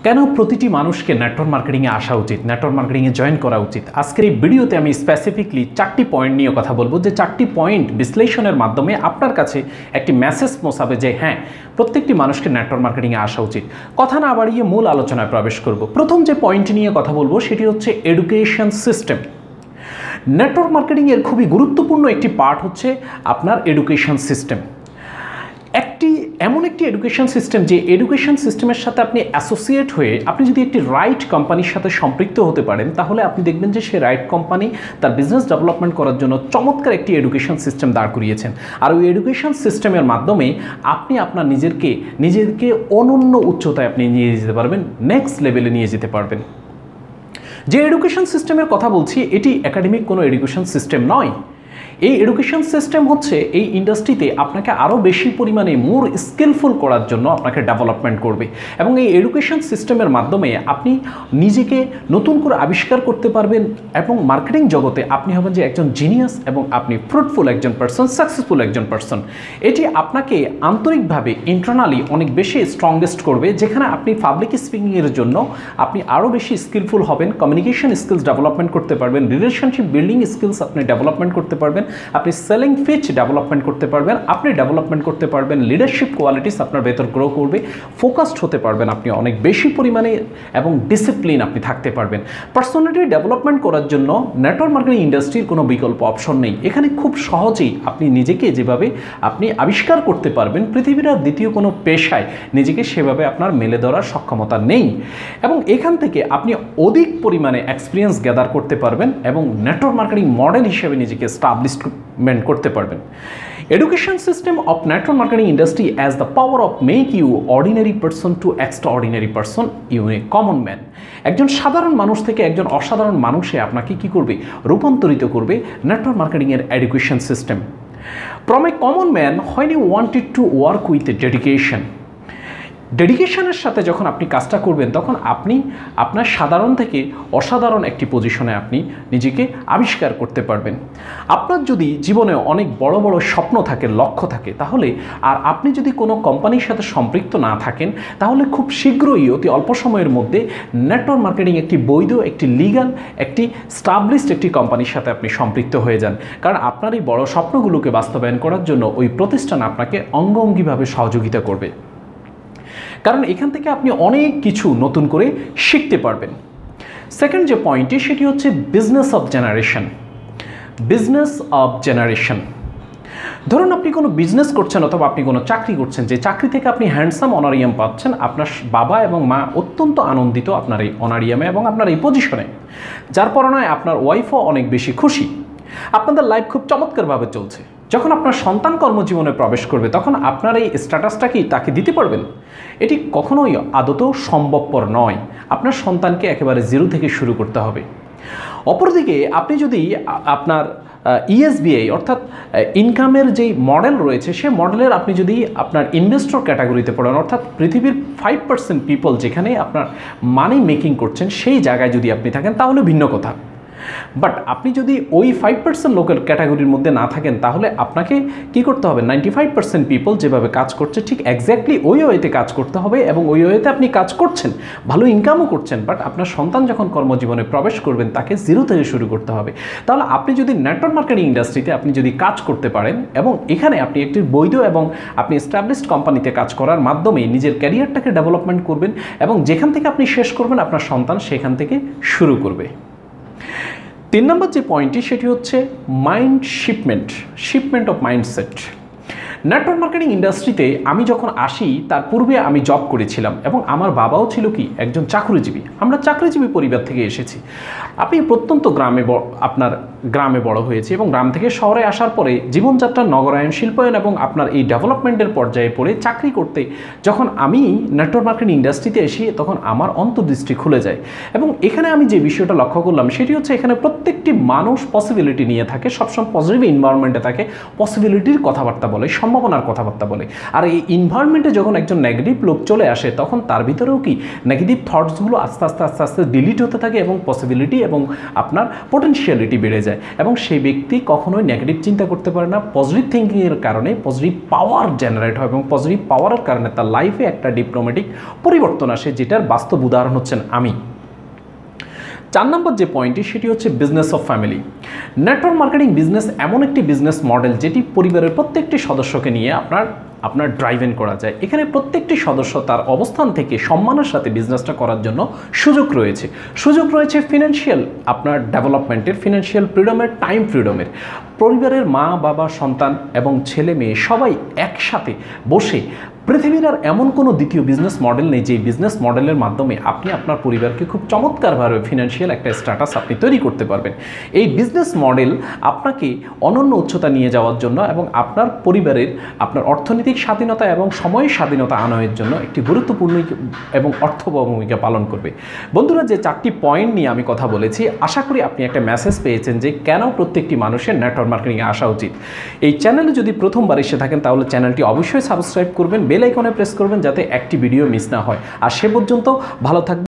কেন প্রতিটি মানুষকে নেটওয়ার্ক মার্কেটিংয়ে আসা উচিত, নেটওয়ার্ক মার্কেটিংয়ে জয়েন করা উচিত? আজকের এই ভিডিওতে আমি স্পেসিফিকলি 4টি পয়েন্ট নিয়ে কথা বলবো, যে 4টি পয়েন্ট বিশ্লেষণের মাধ্যমে আপনার কাছে একটি মেসেজ পৌঁছাবে যে হ্যাঁ, প্রত্যেকটি মানুষকে নেটওয়ার্ক মার্কেটিংয়ে আসা উচিত। কথা না বাড়িয়ে মূল আলোচনায় প্রবেশ করব। প্রথম যে পয়েন্ট নিয়ে কথা বলবো সেটি হচ্ছে এডুকেশন সিস্টেম। নেটওয়ার্ক মার্কেটিংয়ের খুবই গুরুত্বপূর্ণ একটি পার্ট হচ্ছে আপনার এডুকেশন সিস্টেম। এমন একটি এডুকেশন সিস্টেম, যে এডুকেশন সিস্টেমের সাথে আপনি অ্যাসোসিয়েট হয়ে আপনি যদি একটি রাইট কোম্পানির সাথে সম্পৃক্ত হতে পারেন, তাহলে আপনি দেখবেন যে সেই রাইট কোম্পানি তার বিজনেস ডেভেলপমেন্ট করার জন্য চমৎকার একটি এডুকেশন সিস্টেম দাঁড় করিয়েছেন। আর ওই এডুকেশন সিস্টেমের মাধ্যমে আপনি আপনার নিজেকে অনন্য উচ্চতায় আপনি নিয়ে যেতে পারবেন, নেক্সট লেভেলে নিয়ে যেতে পারবেন। যে এডুকেশন সিস্টেমের কথা বলছি, এটি একাডেমিক কোনো এডুকেশন সিস্টেম নয়। এই এডুকেশন সিস্টেম হচ্ছে এই ইন্ডাস্ট্রিতে আপনাকে আরও বেশি পরিমাণে মোর স্কিলফুল করার জন্য আপনাকে ডেভেলপমেন্ট করবে, এবং এই এডুকেশন সিস্টেমের মাধ্যমে আপনি নিজেকে নতুন করে আবিষ্কার করতে পারবেন, এবং মার্কেটিং জগতে আপনি হবেন যে একজন জিনিয়াস, এবং আপনি ফ্রুটফুল একজন পার্সন, সাকসেসফুল একজন পার্সন। এটি আপনাকে আন্তরিকভাবে ইন্টারনালি অনেক বেশি স্ট্রংগেস্ট করবে, যেখানে আপনি পাবলিক স্পিকিংয়ের জন্য আপনি আরও বেশি স্কিলফুল হবেন, কমিউনিকেশন স্কিলস ডেভেলপমেন্ট করতে পারবেন, রিলেশনশিপ বিল্ডিং স্কিলস আপনি ডেভেলপমেন্ট করতে পারবেন, আপনি সেলিং পিচ ডেভেলপমেন্ট করতে পারবেন, আপনি ডেভেলপমেন্ট করতে পারবেন, লিডারশিপ কোয়ালিটিস আপনার ভেতর গ্রো করবে, ফোকাসড হতে পারবেন আপনি অনেক বেশি পরিমাণে, এবং ডিসিপ্লিন আপনি থাকতে পারবেন। পার্সোনালিটি ডেভেলপমেন্ট করার জন্য নেটওয়ার্ক মার্কেটিং ইন্ডাস্ট্রির কোনো বিকল্প অপশন নেই। এখানে খুব সহজেই আপনি নিজেকে যেভাবে আপনি আবিষ্কার করতে পারবেন, পৃথিবীর আর দ্বিতীয় কোনো পেশায় নিজেকে সেভাবে আপনার মেলে ধরার সক্ষমতা নেই, এবং এখান থেকে আপনি অধিক পরিমাণে এক্সপিরিয়েন্স গ্যাদার করতে পারবেন, এবং নেটওয়ার্ক মার্কেটিং মডেল হিসেবে নিজেকে স্টাবলিশমেন্ট করতে পারবেন। Education system of network marketing industry as the power of make you ordinary person to extraordinary person, you a common man. একজন সাধারণ মানুষ থেকে একজন অসাধারণ মানুষে আপনাকে কি করবে? রূপান্তরিত করবে নেটওয়ার্ক মার্কেটিংয়ের education system. From a common man when you wanted to work with a ডেডিকেশনের সাথে যখন আপনি কাজটা করবেন, তখন আপনি আপনার সাধারণ থেকে অসাধারণ একটি পজিশনে আপনি নিজেকে আবিষ্কার করতে পারবেন। আপনার যদি জীবনে অনেক বড় বড় স্বপ্ন থাকে, লক্ষ্য থাকে, তাহলে আর আপনি যদি কোনো কোম্পানির সাথে সম্পৃক্ত না থাকেন, তাহলে খুব শীঘ্রই অতি অল্প সময়ের মধ্যে নেটওয়ার্ক মার্কেটিং একটি বৈধ, একটি লিগাল, একটি স্টাবলিশড একটি কোম্পানির সাথে আপনি সম্পৃক্ত হয়ে যান। কারণ আপনার এই বড় স্বপ্নগুলোকে বাস্তবায়ন করার জন্য ওই প্রতিষ্ঠান আপনাকে অঙ্গাঙ্গিভাবে সহযোগিতা করবে, কারণ এখান থেকে আপনি অনেক কিছু নতুন করে শিখতে পারবেন। সেকেন্ড যে পয়েন্টটি, সেটি হচ্ছে বিজনেস অফ জেনারেশন। ধরুন আপনি কোনো বিজনেস করছেন, অথবা আপনি কোনো চাকরি করছেন, যে চাকরি থেকে আপনি হ্যান্ডসাম অনারিয়াম পাচ্ছেন। আপনার বাবা এবং মা অত্যন্ত আনন্দিত আপনার এই অনারিয়ামে এবং আপনার এই পজিশনে, যার পরনায় আপনার ওয়াইফও অনেক বেশি খুশি। আপনাদের লাইফ খুব চমৎকারভাবে চলছে। যখন আপনার সন্তান কর্মজীবনে প্রবেশ করবে, তখন আপনার এই স্ট্যাটাসটা কি তাকে দিতে পারবেন? এটি কখনোই আদতেও সম্ভবপর নয়। আপনার সন্তানকে একেবারে জিরো থেকে শুরু করতে হবে। অপরদিকে আপনি যদি আপনার ইএসবিআই অর্থাৎ ইনকামের যেই মডেল রয়েছে, সে মডেলের আপনি যদি আপনার ইনভেস্টর ক্যাটাগরিতে পড়েন, অর্থাৎ পৃথিবীর 5% পিপল যেখানে আপনার মানি মেকিং করছেন, সেই জায়গায় যদি আপনি থাকেন, তাহলে ভিন্ন কথা। বাট আপনি যদি ওই 5% লোকের ক্যাটাগরির মধ্যে না থাকেন, তাহলে আপনাকে কি করতে হবে? 95% পিপল যেভাবে কাজ করছে, ঠিক এক্স্যাক্টলি ওই ওয়েতে কাজ করতে হবে, এবং ওই ওয়েতে আপনি কাজ করছেন, ভালো ইনকামও করছেন। বাট আপনার সন্তান যখন কর্মজীবনে প্রবেশ করবেন, তাকে জিরো থেকে শুরু করতে হবে। তাহলে আপনি যদি নেটওয়ার্ক মার্কেটিং ইন্ডাস্ট্রিতে আপনি যদি কাজ করতে পারেন, এবং এখানে আপনি একটি বৈধ এবং আপনি এস্টাবলিশড কোম্পানিতে কাজ করার মাধ্যমে নিজের ক্যারিয়ারটাকে ডেভেলপমেন্ট করবেন, এবং যেখান থেকে আপনি শেষ করবেন, আপনার সন্তান সেখান থেকে শুরু করবে। 3 নম্বর যে পয়েন্টটি, সেটি হচ্ছে shipment of mindset. Network marketing ইন্ডাস্ট্রিতে আমি যখন আসি, তার পূর্বে আমি জব করেছিলাম, এবং আমার বাবাও ছিল কি একজন চাকরিজীবী। আমরা চাকরিজীবী পরিবার থেকে এসেছি। আপনি প্রত্যন্ত গ্রামে বড় হয়েছে, এবং গ্রাম থেকে শহরে আসার পরে জীবনযাত্রার নগরায়ন, শিল্পায়ন এবং আপনার এই ডেভেলপমেন্টের পর্যায়ে পড়ে চাকরি করতে যখন আমি নেটওয়ার্ক মার্কেটিং ইন্ডাস্ট্রিতে এসি, তখন আমার অন্তর্দৃষ্টি খুলে যায়। এবং এখানে আমি যে বিষয়টা লক্ষ্য করলাম, সেটি হচ্ছে এখানে প্রত্যেকটি মানুষ পসিবিলিটি নিয়ে থাকে, সবসময় পজিটিভ এনভায়রনমেন্টে থাকে, পসিবিলিটির কথাবার্তা বলে, সম্ভাবনার কথাবার্তা বলে। আর এই এনভায়রনমেন্টে যখন একজন নেগেটিভ লোক চলে আসে তখন তার ভিতরেও কি নেগেটিভ থটসগুলো আস্তে আস্তে আস্তে আস্তে ডিলিট হতে থাকে এবং পসিবিলিটি এবং আপনার পোটেনশিয়ালিটি বেড়ে যায় এবং সেই ব্যক্তি কখনোই নেগেটিভ চিন্তা করতে পারে না। পজিটিভ থিঙ্কিংয়ের কারণে পজিটিভ পাওয়ার জেনারেট হয় এবং পজিটিভ পাওয়ারের কারণে তার লাইফে একটা ডিপ্লোম্যাটিক পরিবর্তন আসে, যেটার বাস্তব উদাহরণ হচ্ছেন আমি। 4 নম্বর যে পয়েন্টটি সেটি হচ্ছে business of family. Network marketing business এমন একটি বিজনেস মডেল যেটি পরিবারের প্রত্যেকটি সদস্যকে নিয়ে আপনার ড্রাইভ ইন করা যায়। এখানে প্রত্যেকটি সদস্য তার অবস্থান থেকে সম্মানের সাথে বিজনেসটা করার জন্য সুযোগ রয়েছে ফিনান্সিয়াল আপনার ডেভেলপমেন্টের, ফিনান্সিয়াল ফ্রিডমের, টাইম ফ্রিডমের। পরিবারের মা বাবা সন্তান এবং ছেলে মেয়ে সবাই একসাথে বসে পৃথিবীর আর এমন কোনো দ্বিতীয় বিজনেস মডেল নেই যে বিজনেস মডেলের মাধ্যমে আপনি আপনার পরিবারকে খুব চমৎকারভাবে ফিনান্সিয়াল একটা স্ট্যাটাস আপনি তৈরি করতে পারবেন। এই বিজনেস মডেল আপনাকে অনন্য উচ্চতা নিয়ে যাওয়ার জন্য এবং আপনার পরিবারের আপনার অর্থনৈতিক স্বাধীনতা এবং সময়ের স্বাধীনতা আনয়নের জন্য একটি গুরুত্বপূর্ণ এবং অর্থবহ ভূমিকা পালন করবে। বন্ধুরা, যে 4টি পয়েন্ট নিয়ে আমি কথা বলেছি, আশা করি আপনি একটা মেসেজ পেয়েছেন যে কেন প্রত্যেকটি মানুষের নেটওয়ার্ক মার্কেটিংয়ে আসা উচিত। এই চ্যানেলে যদি প্রথমবার এসে থাকেন তাহলে চ্যানেলটি অবশ্যই সাবস্ক্রাইব করবেন, বেল আইকনে প্রেস করবেন যাতে একটি ভিডিও মিস না হয়। আর সে পর্যন্ত ভালো থাকবেন।